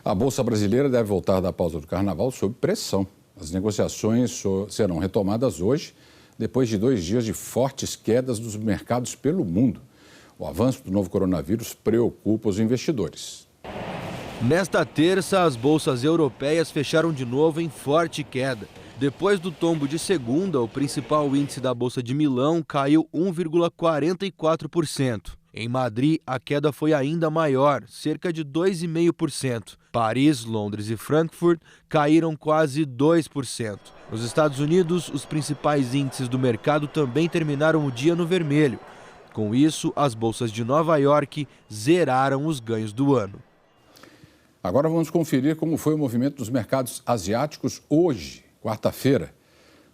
A Bolsa Brasileira deve voltar da pausa do Carnaval sob pressão. As negociações serão retomadas hoje, depois de 2 dias de fortes quedas dos mercados pelo mundo. O avanço do novo coronavírus preocupa os investidores. Nesta terça, as bolsas europeias fecharam de novo em forte queda. Depois do tombo de segunda, o principal índice da Bolsa de Milão caiu 1,44%. Em Madrid, a queda foi ainda maior, cerca de 2,5%. Paris, Londres e Frankfurt caíram quase 2%. Nos Estados Unidos, os principais índices do mercado também terminaram o dia no vermelho. Com isso, as bolsas de Nova York zeraram os ganhos do ano. Agora vamos conferir como foi o movimento dos mercados asiáticos hoje, quarta-feira.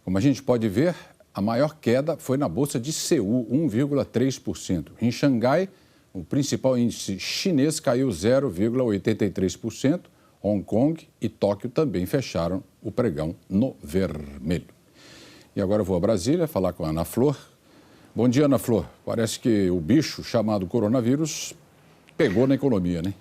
Como a gente pode ver, a maior queda foi na Bolsa de Seul, 1,3%. Em Xangai, o principal índice chinês caiu 0,83%. Hong Kong e Tóquio também fecharam o pregão no vermelho. E agora eu vou a Brasília falar com a Ana Flor. Bom dia, Ana Flor. Parece que o bicho chamado coronavírus pegou na economia, né?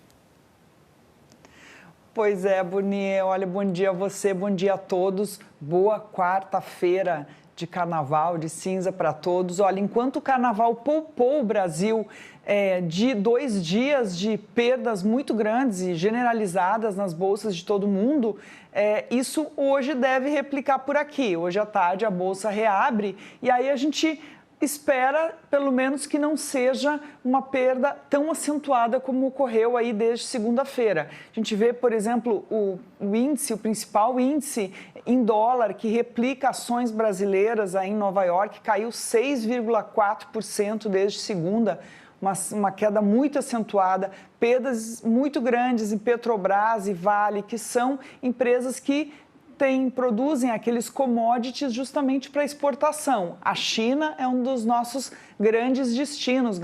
Pois é, Boni. Olha, bom dia a você, bom dia a todos. Boa quarta-feira de carnaval, de cinza para todos. Olha, enquanto o carnaval poupou o Brasil de 2 dias de perdas muito grandes e generalizadas nas bolsas de todo mundo, isso hoje deve replicar por aqui. Hoje à tarde a bolsa reabre e aí a gente espera, pelo menos, que não seja uma perda tão acentuada como ocorreu aí desde segunda-feira. A gente vê, por exemplo, o índice, o principal índice em dólar, que replica ações brasileiras aí em Nova York, caiu 6,4% desde segunda, uma queda muito acentuada, perdas muito grandes em Petrobras e Vale, que são empresas que produzem aqueles commodities justamente para exportação. A China é um dos nossos grandes destinos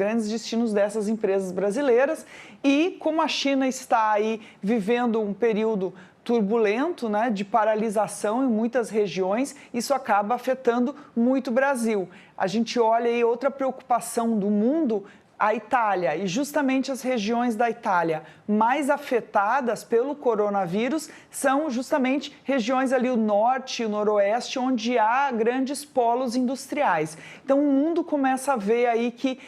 dessas empresas brasileiras. E como a China está aí vivendo um período turbulento, né, de paralisação em muitas regiões, isso acaba afetando muito o Brasil. A gente olha aí outra preocupação do mundo, a Itália, e justamente as regiões da Itália mais afetadas pelo coronavírus são justamente regiões ali, o norte e o noroeste, onde há grandes polos industriais. Então, o mundo começa a ver aí que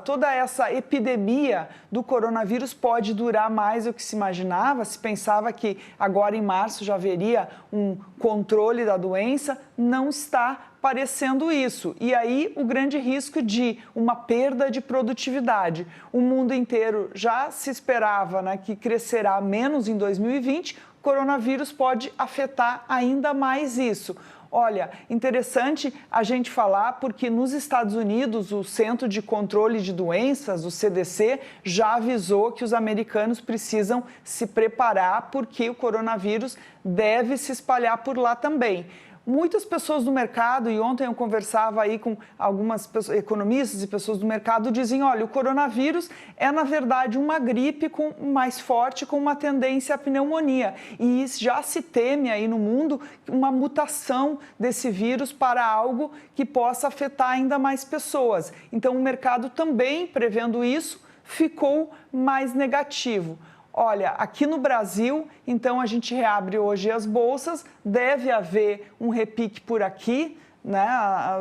toda essa epidemia do coronavírus pode durar mais do que se imaginava. Se pensava que agora em março já haveria um controle da doença, não está parecendo isso. E aí o grande risco de uma perda de produtividade. O mundo inteiro já se esperava, né, que crescerá menos em 2020, o coronavírus pode afetar ainda mais isso. Olha, interessante a gente falar porque nos Estados Unidos o Centro de Controle de Doenças, o CDC, já avisou que os americanos precisam se preparar porque o coronavírus deve se espalhar por lá também. Muitas pessoas do mercado, e ontem eu conversava aí com algumas economistas e pessoas do mercado, dizem, olha, o coronavírus é, na verdade, uma gripe mais forte com uma tendência à pneumonia. E já se teme aí no mundo uma mutação desse vírus para algo que possa afetar ainda mais pessoas. Então, o mercado também, prevendo isso, ficou mais negativo. Olha, aqui no Brasil, então a gente reabre hoje as bolsas, deve haver um repique por aqui, né,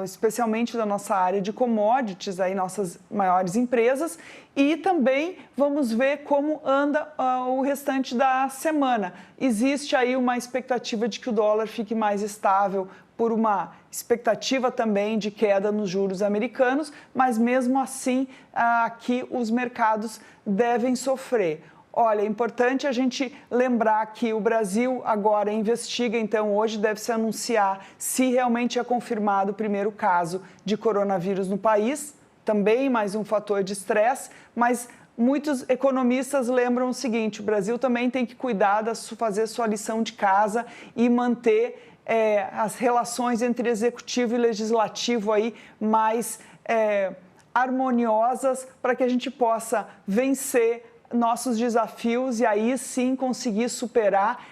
especialmente da nossa área de commodities, aí nossas maiores empresas, e também vamos ver como anda o restante da semana. Existe aí uma expectativa de que o dólar fique mais estável, por uma expectativa também de queda nos juros americanos, mas mesmo assim aqui os mercados devem sofrer. Olha, é importante a gente lembrar que o Brasil agora investiga, então hoje deve-se anunciar se realmente é confirmado o primeiro caso de coronavírus no país, também mais um fator de estresse, mas muitos economistas lembram o seguinte, o Brasil também tem que cuidar de fazer sua lição de casa e manter as relações entre executivo e legislativo aí mais harmoniosas para que a gente possa vencer nossos desafios e aí sim conseguir superar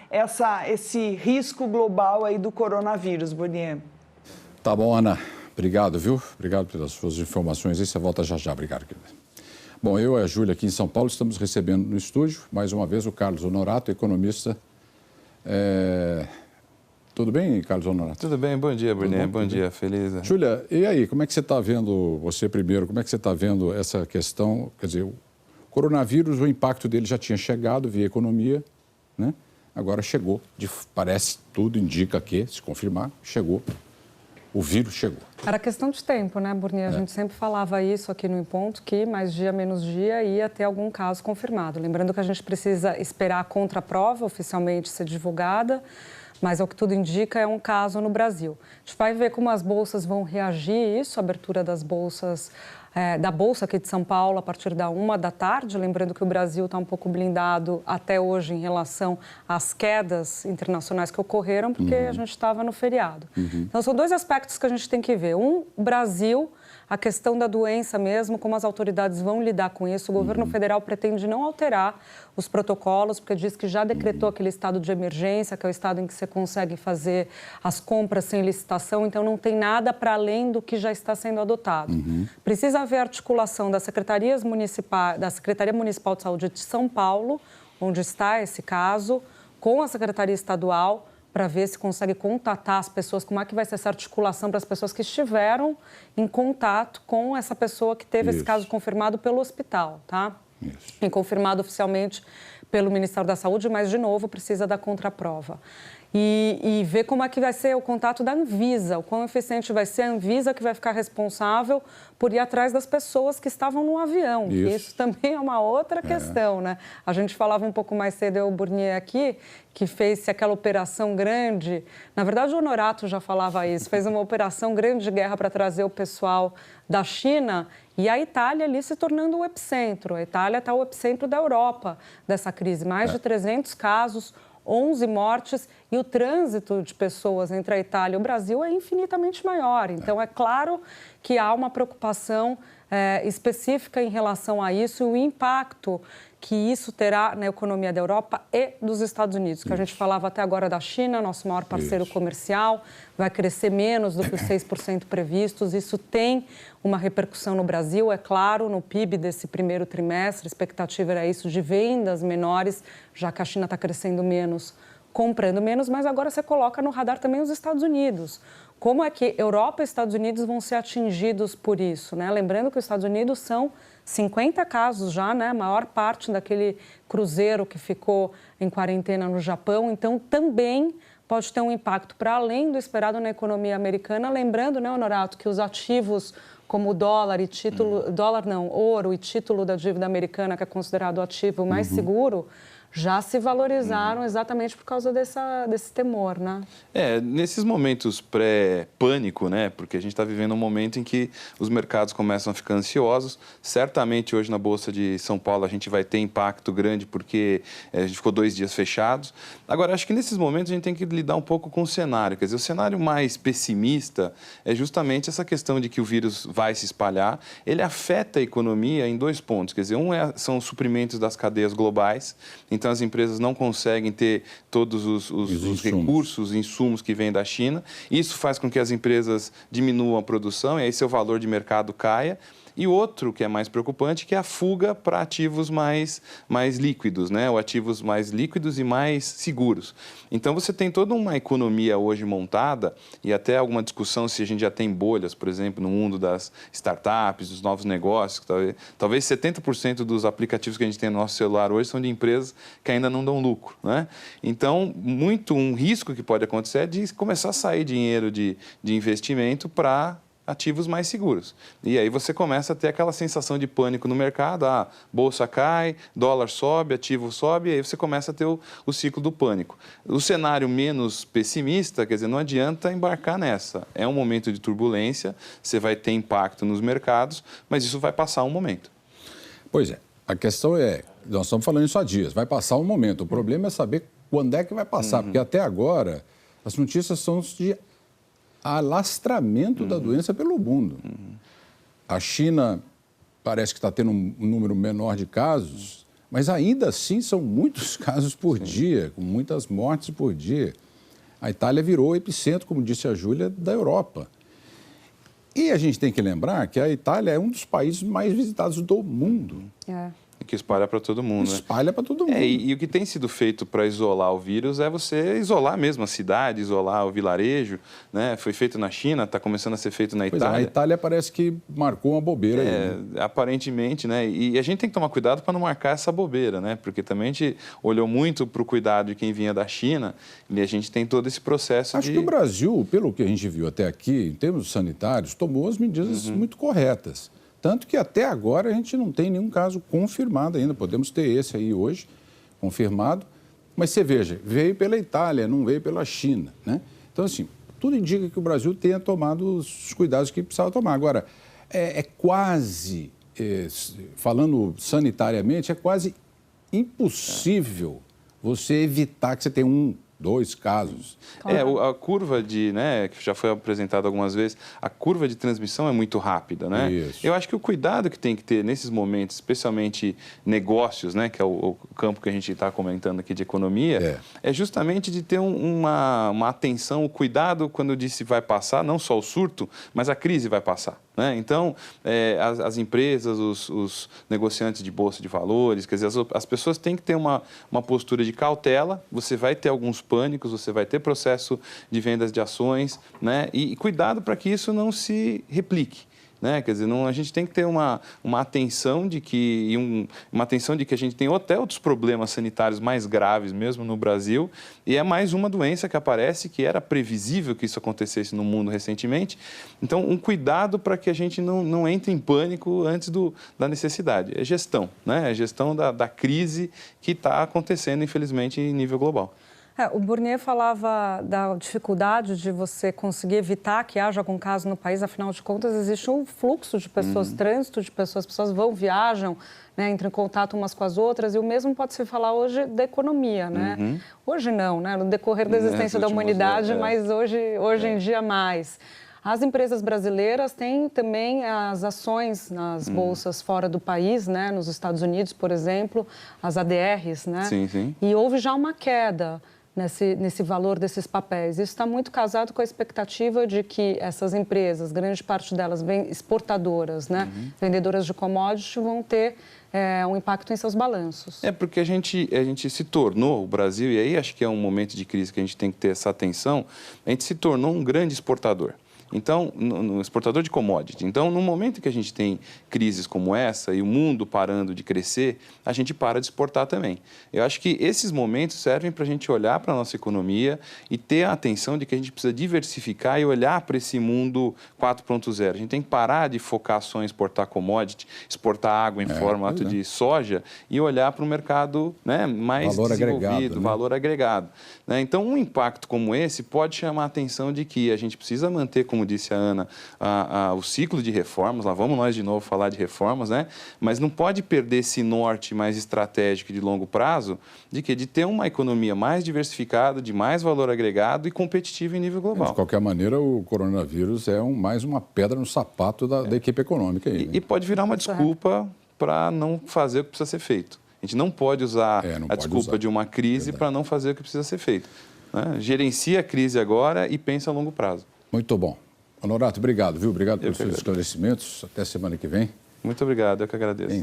esse risco global aí do coronavírus, Bonier. Tá bom, Ana. Obrigado, viu? Obrigado pelas suas informações. E você volta já já. Obrigado, querida. Bom, eu e a Júlia aqui em São Paulo estamos recebendo no estúdio, mais uma vez, o Carlos Honorato, economista. Tudo bem, Carlos Honorato? Tudo bem, bom dia, Brunet, bom dia, feliz. Júlia, e aí, como é que você está vendo, você primeiro, como é que você está vendo essa questão, quer dizer, o coronavírus, o impacto dele já tinha chegado via economia, né? Agora chegou, parece, tudo indica que, se confirmar, chegou. O vírus chegou. Era questão de tempo, né, Burnier? A gente sempre falava isso aqui no Em Ponto, que mais dia, menos dia ia ter algum caso confirmado. Lembrando que a gente precisa esperar a contraprova oficialmente ser divulgada, mas ao que tudo indica é um caso no Brasil. A gente vai ver como as bolsas vão reagir a isso, a abertura das bolsas, da Bolsa aqui de São Paulo a partir da 13h. Lembrando que o Brasil está um pouco blindado até hoje em relação às quedas internacionais que ocorreram, porque a gente estava no feriado. Então, são dois aspectos que a gente tem que ver. Um, o Brasil, a questão da doença mesmo, como as autoridades vão lidar com isso. O governo federal pretende não alterar os protocolos, porque diz que já decretou aquele estado de emergência, que é o estado em que você consegue fazer as compras sem licitação, então não tem nada para além do que já está sendo adotado. Precisa haver articulação da Secretaria Municipal de Saúde de São Paulo, onde está esse caso, com a Secretaria Estadual, para ver se consegue contatar as pessoas, como é que vai ser essa articulação para as pessoas que estiveram em contato com essa pessoa que teve esse caso confirmado pelo hospital, tá? E confirmado oficialmente pelo Ministério da Saúde, mas, de novo, precisa da contraprova. E ver como é que vai ser o contato da Anvisa, o quão eficiente vai ser a Anvisa que vai ficar responsável por ir atrás das pessoas que estavam no avião. Isso também é uma outra questão, né? A gente falava um pouco mais cedo, eu, o Burnier aqui, que fez aquela operação grande. Na verdade, o Honorato já falava isso, fez uma operação grande de guerra para trazer o pessoal da China e a Itália ali se tornando o epicentro. A Itália está o epicentro da Europa dessa crise. Mais de 300 casos, 11 mortes e o trânsito de pessoas entre a Itália e o Brasil é infinitamente maior. Então, é claro que há uma preocupação específica em relação a isso e o impacto que isso terá na economia da Europa e dos Estados Unidos, que a gente falava até agora da China, nosso maior parceiro comercial, vai crescer menos do que os 6% previstos. Isso tem uma repercussão no Brasil, é claro, no PIB desse primeiro trimestre, a expectativa era isso, de vendas menores, já que a China está crescendo menos, comprando menos, mas agora você coloca no radar também os Estados Unidos. Como é que Europa e Estados Unidos vão ser atingidos por isso, né? Lembrando que os Estados Unidos são 50 casos já, né? A maior parte daquele cruzeiro que ficou em quarentena no Japão. Então, também pode ter um impacto para além do esperado na economia americana. Lembrando, né, Honorato, que os ativos como o dólar e ouro e título da dívida americana, que é considerado o ativo mais seguro, já se valorizaram exatamente por causa desse temor, né? Nesses momentos pré-pânico, né? Porque a gente está vivendo um momento em que os mercados começam a ficar ansiosos. Certamente hoje na Bolsa de São Paulo a gente vai ter impacto grande porque a gente ficou 2 dias fechados. Agora, acho que nesses momentos a gente tem que lidar um pouco com o cenário. Quer dizer, o cenário mais pessimista é justamente essa questão de que o vírus vai se espalhar. Ele afeta a economia em 2 pontos. Quer dizer, são os suprimentos das cadeias globais. Então, as empresas não conseguem ter todos os recursos, insumos que vêm da China. Isso faz com que as empresas diminuam a produção e aí seu valor de mercado caia. E outro que é mais preocupante, que é a fuga para ativos mais líquidos, né? Ou ativos mais líquidos e mais seguros. Então, você tem toda uma economia hoje montada e até alguma discussão se a gente já tem bolhas, por exemplo, no mundo das startups, dos novos negócios. Talvez 70% dos aplicativos que a gente tem no nosso celular hoje são de empresas que ainda não dão lucro, né? Então, um risco que pode acontecer é de começar a sair dinheiro de investimento para ativos mais seguros. E aí você começa a ter aquela sensação de pânico no mercado, bolsa cai, dólar sobe, ativo sobe, e aí você começa a ter o ciclo do pânico. O cenário menos pessimista, quer dizer, não adianta embarcar nessa. É um momento de turbulência, você vai ter impacto nos mercados, mas isso vai passar um momento. Pois é, a questão nós estamos falando isso há dias, vai passar um momento. O problema é saber quando é que vai passar, porque até agora as notícias são de alastramento da doença pelo mundo. A China parece que está tendo um número menor de casos, mas ainda assim são muitos casos por dia, com muitas mortes por dia. A Itália virou o epicentro, como disse a Júlia, da Europa. E a gente tem que lembrar que a Itália é um dos países mais visitados do mundo. Que espalha para todo mundo. Espalha para todo mundo. E o que tem sido feito para isolar o vírus é você isolar mesmo a cidade, isolar o vilarejo, né? Foi feito na China, está começando a ser feito na Itália. A Itália parece que marcou uma bobeira aí, né? Aparentemente, né? E a gente tem que tomar cuidado para não marcar essa bobeira, né? Porque também a gente olhou muito para o cuidado de quem vinha da China e a gente tem todo esse processo Acho que o Brasil, pelo que a gente viu até aqui, em termos sanitários, tomou as medidas muito corretas. Tanto que até agora a gente não tem nenhum caso confirmado ainda. Podemos ter esse aí hoje, confirmado. Mas você veja, veio pela Itália, não veio pela China, né? Então, assim, tudo indica que o Brasil tenha tomado os cuidados que precisava tomar. Agora, falando sanitariamente, é quase impossível você evitar que você tenha 1, 2 casos. A curva né, que já foi apresentada algumas vezes, a curva de transmissão é muito rápida, né? Isso. Eu acho que o cuidado que tem que ter nesses momentos, especialmente negócios, né, que é o campo que a gente está comentando aqui de economia, é justamente de ter uma atenção, o cuidado quando eu disse vai passar, não só o surto, mas a crise vai passar. Né? Então, as empresas, os negociantes de bolsa de valores, quer dizer, as pessoas têm que ter uma postura de cautela, você vai ter alguns pânicos, você vai ter processo de vendas de ações, né? E cuidado para que isso não se replique. Né? Quer dizer, a gente tem que ter uma atenção de que a gente tem até outros problemas sanitários mais graves mesmo no Brasil, e é mais uma doença que aparece, que era previsível que isso acontecesse no mundo recentemente. Então, um cuidado para que a gente não entre em pânico antes da necessidade. É gestão, né? É gestão da crise que está acontecendo, infelizmente, em nível global. O Burnier falava da dificuldade de você conseguir evitar que haja algum caso no país, afinal de contas, existe um fluxo de pessoas, trânsito de pessoas, as pessoas vão, viajam, né, entram em contato umas com as outras, e o mesmo pode se falar hoje da economia, né? Hoje não, né? No decorrer da existência da humanidade, mas hoje em dia mais. As empresas brasileiras têm também as ações nas bolsas fora do país, né? Nos Estados Unidos, por exemplo, as ADRs, né? Sim. E houve já uma queda nesse valor desses papéis. Isso está muito casado com a expectativa de que essas empresas, grande parte delas exportadoras, né, vendedoras de commodities, vão ter um impacto em seus balanços. Porque a gente se tornou, o Brasil, e aí acho que é um momento de crise que a gente tem que ter essa atenção, a gente se tornou um grande exportador. Então, no exportador de commodity. Então, no momento que a gente tem crises como essa e o mundo parando de crescer, a gente para de exportar também. Eu acho que esses momentos servem para a gente olhar para a nossa economia e ter a atenção de que a gente precisa diversificar e olhar para esse mundo 4.0. A gente tem que parar de focar só em exportar commodity, exportar água em formato de soja e olhar para o mercado, né, mais valor desenvolvido, agregado, né? Valor agregado. Né? Então, um impacto como esse pode chamar a atenção de que a gente precisa manter, como disse a Ana, o ciclo de reformas, lá vamos nós de novo falar de reformas, né? Mas não pode perder esse norte mais estratégico de longo prazo de ter uma economia mais diversificada, de mais valor agregado e competitiva em nível global. De qualquer maneira, o coronavírus é mais uma pedra no sapato da equipe econômica. Aí, né? E pode virar uma desculpa para não fazer o que precisa ser feito. A gente não pode usar a desculpa de uma crise para não fazer o que precisa ser feito. Né? Gerencia a crise agora e pensa a longo prazo. Muito bom. Honorato, obrigado, viu? Obrigado pelos seus esclarecimentos. Até semana que vem. Muito obrigado, eu que agradeço.